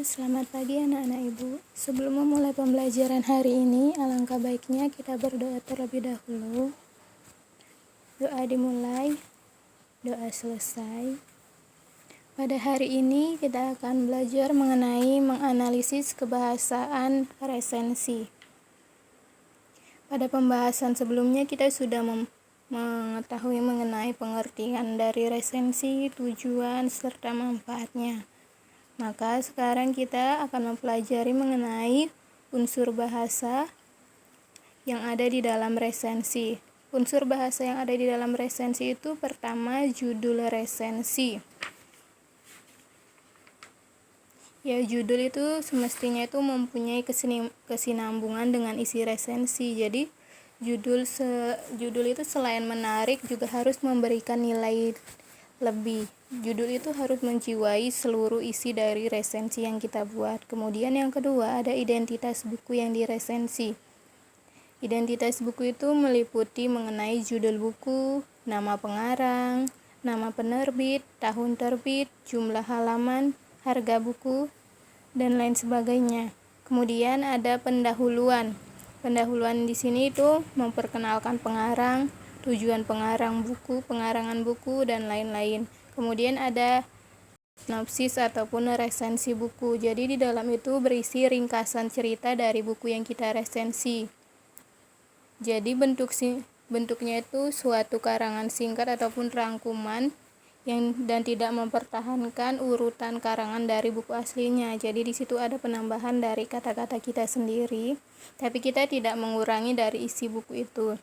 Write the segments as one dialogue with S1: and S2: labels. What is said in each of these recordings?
S1: Selamat pagi anak-anak ibu. Sebelum memulai pembelajaran hari ini, alangkah baiknya kita berdoa terlebih dahulu. Doa dimulai, doa selesai. Pada hari ini kita akan belajar mengenai menganalisis kebahasaan resensi. Pada pembahasan sebelumnya kita sudah mengetahui mengenai pengertian dari resensi, tujuan, serta manfaatnya. Maka sekarang kita akan mempelajari mengenai unsur bahasa yang ada di dalam resensi. Unsur bahasa yang ada di dalam resensi itu pertama judul resensi. Ya, judul itu semestinya itu mempunyai kesinambungan dengan isi resensi. Jadi judul itu selain menarik juga harus memberikan nilai lebih. Judul itu harus menjiwai seluruh isi dari resensi yang kita buat. Kemudian yang kedua ada identitas buku yang diresensi. Identitas buku itu meliputi mengenai judul buku, nama pengarang, nama penerbit, tahun terbit, jumlah halaman, harga buku, dan lain sebagainya. Kemudian ada pendahuluan. Pendahuluan di sini itu memperkenalkan pengarang, tujuan pengarang buku, pengarangan buku, dan lain-lain. Kemudian ada sinopsis ataupun resensi buku. Jadi di dalam itu berisi ringkasan cerita dari buku yang kita resensi. Jadi bentuknya itu suatu karangan singkat ataupun rangkuman dan tidak mempertahankan urutan karangan dari buku aslinya. Jadi di situ ada penambahan dari kata-kata kita sendiri, tapi kita tidak mengurangi dari isi buku itu.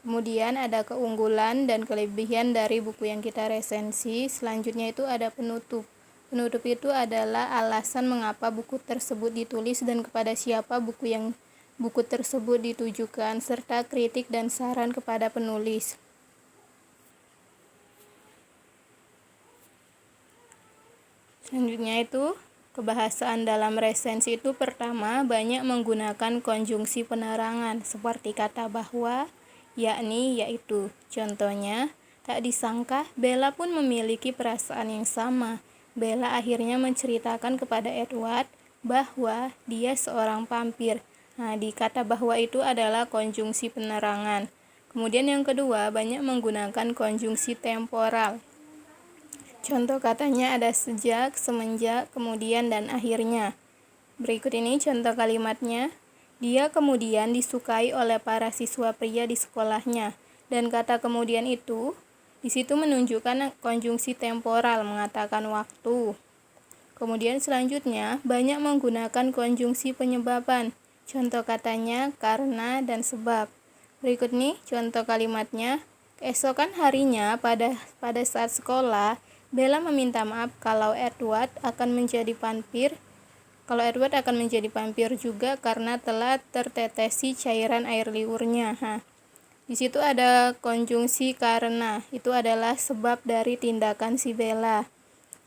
S1: Kemudian ada keunggulan dan kelebihan dari buku yang kita resensi. Selanjutnya itu ada penutup. Penutup itu adalah alasan mengapa buku tersebut ditulis dan kepada siapa buku tersebut ditujukan, serta kritik dan saran kepada penulis. Selanjutnya itu kebahasaan dalam resensi itu pertama banyak menggunakan konjungsi penerangan seperti kata bahwa, yakni, yaitu. Contohnya, tak disangka Bella pun memiliki perasaan yang sama. Bella akhirnya menceritakan kepada Edward bahwa dia seorang vampir. Nah, di kata bahwa itu adalah konjungsi penerangan. Kemudian yang kedua, banyak menggunakan konjungsi temporal. Contoh katanya ada sejak, semenjak, kemudian, dan akhirnya. Berikut ini contoh kalimatnya. Dia kemudian disukai oleh para siswa pria di sekolahnya. Dan kata kemudian itu, di situ menunjukkan konjungsi temporal, mengatakan waktu. Kemudian selanjutnya, banyak menggunakan konjungsi penyebaban. Contoh katanya karena dan sebab. Berikut nih contoh kalimatnya. Keesokan harinya pada saat sekolah, Bella meminta maaf kalau Edward akan menjadi vampir juga karena telah tertetesi cairan air liurnya. Di situ ada konjungsi karena, itu adalah sebab dari tindakan si Bella.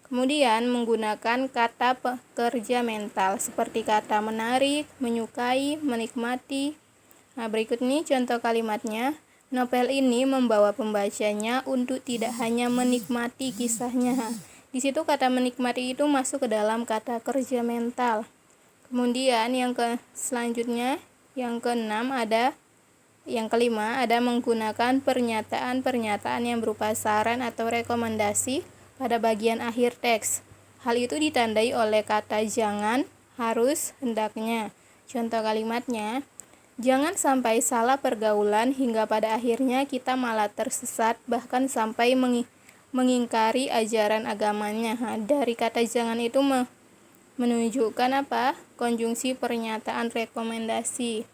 S1: Kemudian menggunakan kata pekerja mental seperti kata menarik, menyukai, menikmati. Berikut ini contoh kalimatnya. Novel ini membawa pembacanya untuk tidak hanya menikmati kisahnya. Di situ kata menikmati itu masuk ke dalam kata kerja mental. Kemudian selanjutnya yang kelima ada menggunakan pernyataan-pernyataan yang berupa saran atau rekomendasi pada bagian akhir teks. Hal itu ditandai oleh kata jangan, harus, hendaknya. Contoh kalimatnya, jangan sampai salah pergaulan hingga pada akhirnya kita malah tersesat bahkan sampai mengingkari ajaran agamanya. Dari kata jangan itu menunjukkan apa? Konjungsi pernyataan rekomendasi.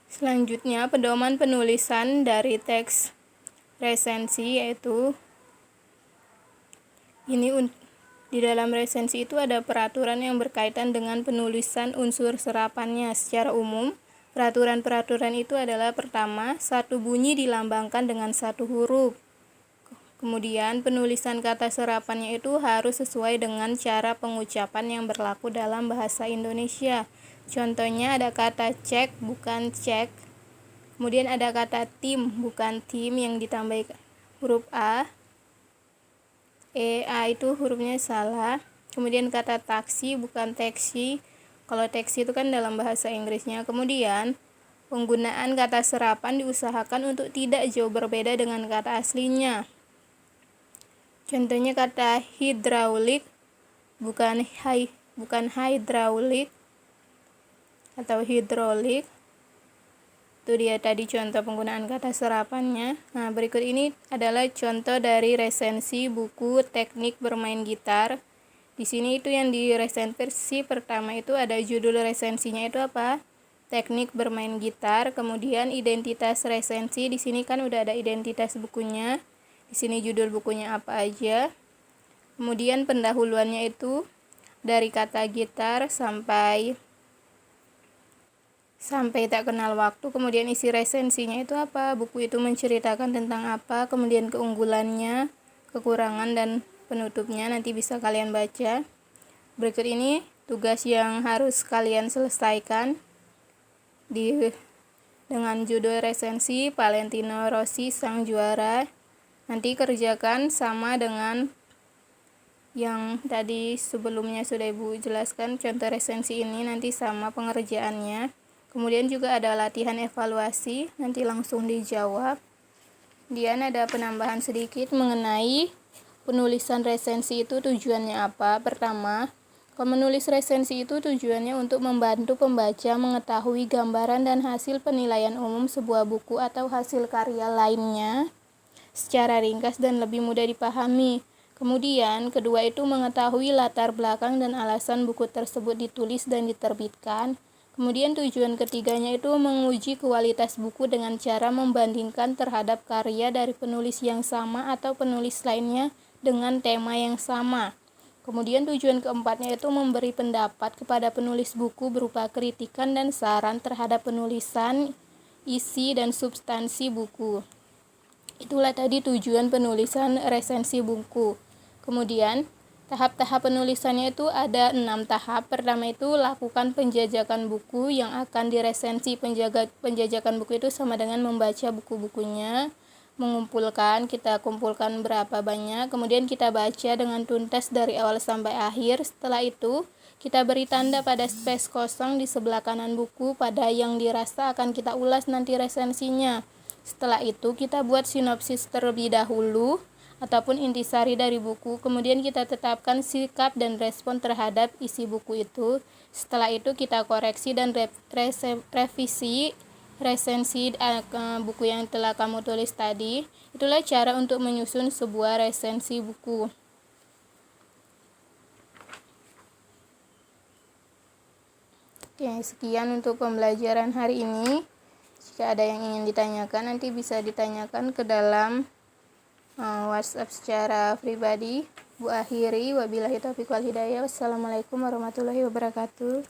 S1: Selanjutnya pedoman penulisan dari teks resensi yaitu di dalam resensi itu ada peraturan yang berkaitan dengan penulisan unsur serapannya. Secara umum, peraturan-peraturan itu adalah pertama, satu bunyi dilambangkan dengan satu huruf. Kemudian penulisan kata serapannya itu harus sesuai dengan cara pengucapan yang berlaku dalam bahasa Indonesia. Contohnya ada kata cek bukan cek. Kemudian ada kata tim bukan tim yang ditambah huruf A. A itu hurufnya salah. Kemudian kata taksi bukan taxi. Kalau taksi itu kan dalam bahasa Inggrisnya. Kemudian penggunaan kata serapan diusahakan untuk tidak jauh berbeda dengan kata aslinya. Contohnya kata hydraulic bukan hydraulic atau hidrolik. Itu dia tadi contoh penggunaan kata serapannya. Nah, berikut ini adalah contoh dari resensi buku teknik bermain gitar. Di sini itu yang di resensi pertama itu ada judul resensinya itu apa? Teknik bermain gitar. Kemudian identitas resensi, di sini kan udah ada identitas bukunya. Di sini judul bukunya apa aja. Kemudian pendahuluannya itu dari kata gitar sampai tak kenal waktu. Kemudian isi resensinya itu apa? Buku itu menceritakan tentang apa? Kemudian keunggulannya, kekurangan, dan penutupnya nanti bisa kalian baca. Berikut ini tugas yang harus kalian selesaikan dengan judul resensi Valentino Rossi Sang Juara. Nanti kerjakan sama dengan yang tadi sebelumnya sudah Ibu jelaskan. Contoh resensi ini nanti sama pengerjaannya. Kemudian juga ada latihan evaluasi, nanti langsung dijawab. Kemudian ada penambahan sedikit mengenai penulisan resensi itu tujuannya apa. Pertama, menulis resensi itu tujuannya untuk membantu pembaca mengetahui gambaran dan hasil penilaian umum sebuah buku atau hasil karya lainnya secara ringkas dan lebih mudah dipahami. Kemudian, kedua itu mengetahui latar belakang dan alasan buku tersebut ditulis dan diterbitkan. Kemudian tujuan ketiganya itu menguji kualitas buku dengan cara membandingkan terhadap karya dari penulis yang sama atau penulis lainnya dengan tema yang sama. Kemudian tujuan keempatnya itu memberi pendapat kepada penulis buku berupa kritikan dan saran terhadap penulisan, isi, dan substansi buku. Itulah tadi tujuan penulisan resensi buku. Kemudian tahap-tahap penulisannya itu ada 6 tahap. Pertama itu lakukan penjajakan buku yang akan diresensi. Penjajakan buku itu sama dengan membaca buku-bukunya, kita kumpulkan berapa banyak, kemudian kita baca dengan tuntas dari awal sampai akhir. Setelah itu kita beri tanda pada space kosong di sebelah kanan buku pada yang dirasa akan kita ulas nanti resensinya. Setelah itu kita buat sinopsis terlebih dahulu ataupun intisari dari buku, kemudian kita tetapkan sikap dan respon terhadap isi buku itu. Setelah itu kita koreksi dan revisi resensi buku yang telah kamu tulis tadi. Itulah cara untuk menyusun sebuah resensi buku. Oke, sekian untuk pembelajaran hari ini. Jika ada yang ingin ditanyakan, nanti bisa ditanyakan ke dalam WhatsApp secara pribadi. Bu akhiri, wabillahi taufiq wal hidayah. Wassalamualaikum warahmatullahi wabarakatuh.